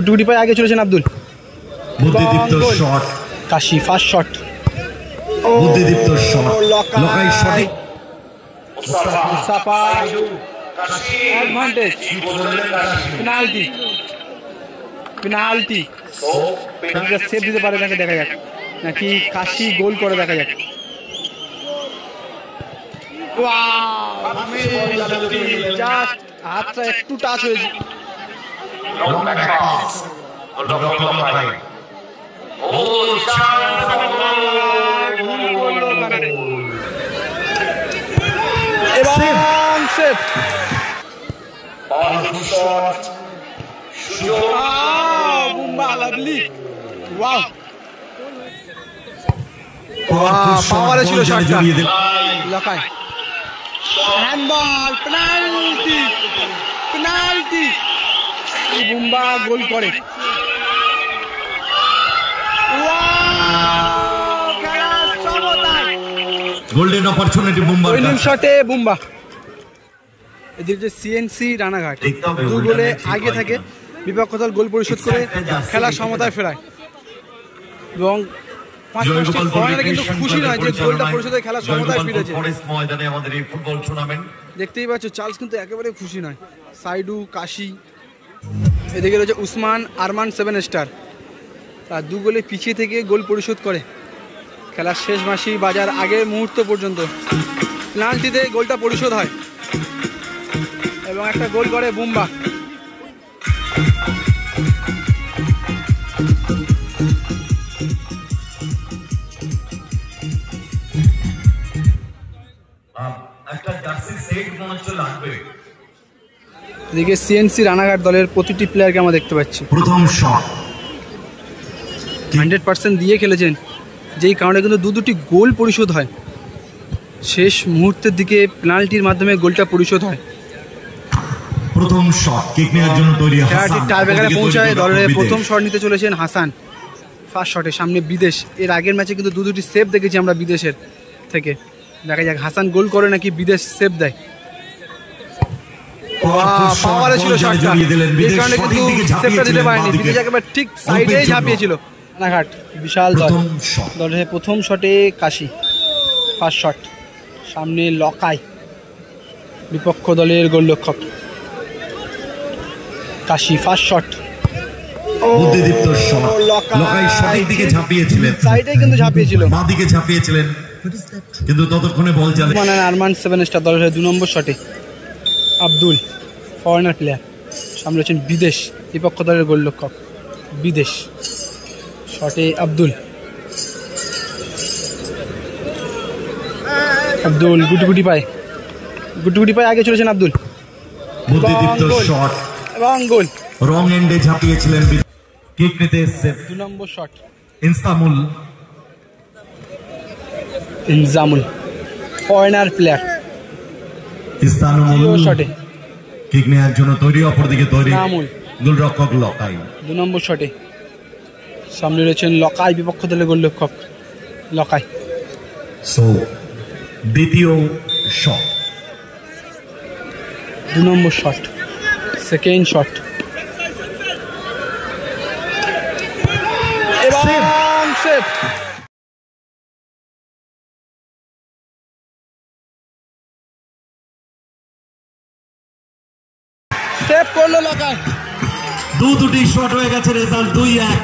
গুটি পায়ে আগে চলেছেন আব্দুল। বুদ্ধিদীপ্ত শট, কাশি ফার্স্ট শট, বুদ্ধিদীপ্ত শট, লকাই সঠিক। Mustafa advantage, penalty, penalty save দিতে পারে নাকি দেখা যাক, নাকি কাশি গোল করে দেখা যাক। জাস্ট হাতটা একটু টাচ হয়েছে। এবং সেভ। বুম্বা লাভলি, ওয়াও পাওয়ারে ছিল শটটা। লকাই হ্যান্ডবল, পেনাল্টি, পেনাল্টি, বুম্বা গোল করে। গোল্ডেন অপরচুনিটি বুম্বা, উইনিং শটে বুম্বা। এদিকে যে সিএনসি রানাঘাট 2 গোলে আগে থাকে, বিপক্ষ দল গোল পরিশোধ করে খেলা সমতায় ফেরায় এবং কিন্তু খুশি নয় যে গোলটা পরিশোধে খেলা সমতায় ফিরেছে। দেখতেই পাচ্ছ চার্লস কিন্তু একেবারে খুশি নয়। সাইডু, কাশি, এদিকে রয়েছে উসমান আরমান 7 স্টার, তার 2 গোলে পিছিয়ে থেকে গোল পরিশোধ করে খেলার শেষ মাসি বাজার আগের মুহূর্ত পর্যন্ত। পেনাল্টিতে গোলটা পরিশোধ হয় এবং একটা গোল করে বুম্বা। এদিকে সিএনসি রানাঘাট দলের প্রতিটি প্লেয়ারকে আমরা দেখতে পাচ্ছি প্রথম শট 100% দিয়ে খেলেছেন, যেই কারণে কিন্তু দুটি গোল পরিশোধ হয়। শেষ মুহূর্তের দিকে পেনাল্টির মাধ্যমে গোলটা পরিশোধ হয়। প্রথম শট কিক নেওয়ার জন্য তৈরি হাসান, টাইব্রেকারে পৌঁছায় দলের প্রথম শট নিতে চলেছেন হাসান। ফার্স্ট শটে সামনে বিদেশ, এর আগের ম্যাচে কিন্তু দুটি সেভ দেখেছি আমরা বিদেশের থেকে। দেখা যাক হাসান গোল করে নাকি বিদেশ সেভ দেয়। পাওয়ারে ছিল শটটা, এই কারণে কিন্তু সেভটা দিতে পারেনি। বিদেশ একেবারে ঠিক সাইডেই ঝাঁপিয়েছিল। রানাঘাট বিশাল দল, দলের প্রথম শটে কাশি ফার্স্ট শট, সামনে লকাই বিপক্ষ দলের গোলরক্ষক। কাশি ফার্স্ট শট, বুদ্ধিদীপ্ত শট, লকাই সঠিক দিকে ঝাঁপিয়েছিলেন, সাইডে কিন্তু ঝাঁপিয়েছিল, বাঁ দিকে ঝাঁপিয়েছিলেন, কিন্তু ততক্ষণে বল চালে। আরমান 7 স্টার দলের 2 নম্বর শটে আব্দুল, ফরেনার প্লেয়ার, সামনে রয়েছেন বিদেশ বিপক্ষ দলের গোলরক্ষক। বিদেশ শটে আব্দুল, আব্দুল গুটি পায়ে আগে চলেছেন আব্দুল। বুদ্ধিদীপ্ত শট এবং গোল। রং এন্ডে ঝাঁপিয়েছিলেন, কিক নিতে এসে 2 নম্বর শট ইনজামুল ফরেনার প্লেয়ার। ইস্তানুল শটে কিক নেওয়ার জন্য তৈরি, অপরদিকে তৈরি গোলরক্ষক লকাই। 2 নম্বর শটে সামনে রয়েছেন লকাই বিপক্ষ দলের গোলরক্ষক লকাই। সো দ্বিতীয় শট, 2 নম্বর শট, সেকেন্ড শট এবং সেভ। সেভ করলো লকাই। দুটি শট হয়ে গেছে, result 2-1।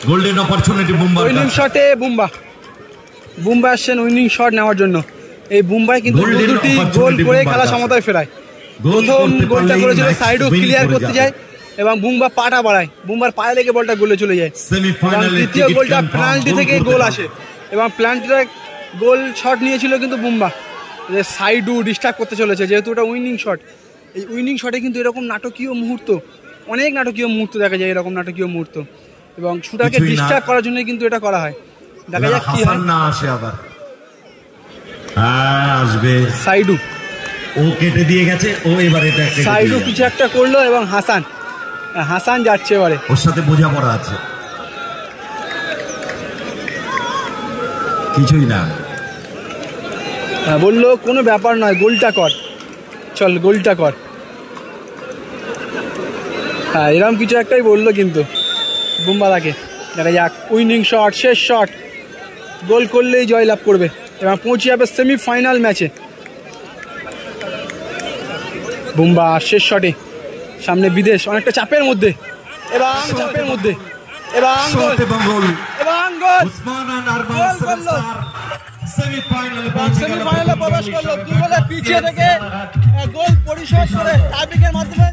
Golden opportunity Bumba. Winning শটে বুম্বা আসছেন উইনিং শট নেওয়ার জন্য। এই বুম্বাই কিন্তু দুটি গোল করে খেলা সমতায় ফেরায়। প্রথম গোলটা করেছিল সাইডও ক্লিয়ার করতে যায় এবং বুম্বা পাটা বাড়ায়, বুম্বার পায়ে লেগে বলটা গোলে চলে যায়। দ্বিতীয় গোলটা পেনাল্টি থেকে গোল আসে এবং পেনাল্টিটা গোল শট নিয়েছিল কিন্তু বুম্বা, যে সাইডু ডিস্টার্ব করতে চলেছে যেহেতু ওটা উইনিং শট। এই উইনিং শটে কিন্তু এরকম নাটকীয় মুহূর্ত, অনেক নাটকীয় মুহূর্ত দেখা যায়, এরকম নাটকীয় মুহূর্ত এবং শুটারকে ডিস্টার্ব করার জন্য কিন্তু এটা করা হয়। দেখা যাক কি হয়। না আসে আবার, হ্যাঁ আসবে। সাইডু ও কেটে দিয়ে গেছে, ও এবারে এটা সাইডু কিছু একটা করলো এবং হাসান যাচ্ছে এবারে, ওর সাথে বোঝাপড়া আছে। কিছুই না, বললো কোনো ব্যাপার নয়, গোলটা কর, চল গোলটা কর। হ্যাঁ, এরকম কিছু একটাই বললো কিন্তু বুমবালাকে। দেখা যাক, উইনিং শট, শেষ শট, গোল করলেই জয়লাভ করবে এবং পৌঁছে যাবে সেমিফাইনাল ম্যাচে। বুমবা শেষ শটে, সামনে বিদেশ, অনেকটা চাপের মধ্যে এবং চাপের মধ্যে এবং গোল এবং গোল। সেমিফাইনালে প্রবেশ করলো 2 গোলে পিছিয়ে থেকে গোল পরিশোধ করে টাইব্রেকের মাধ্যমে।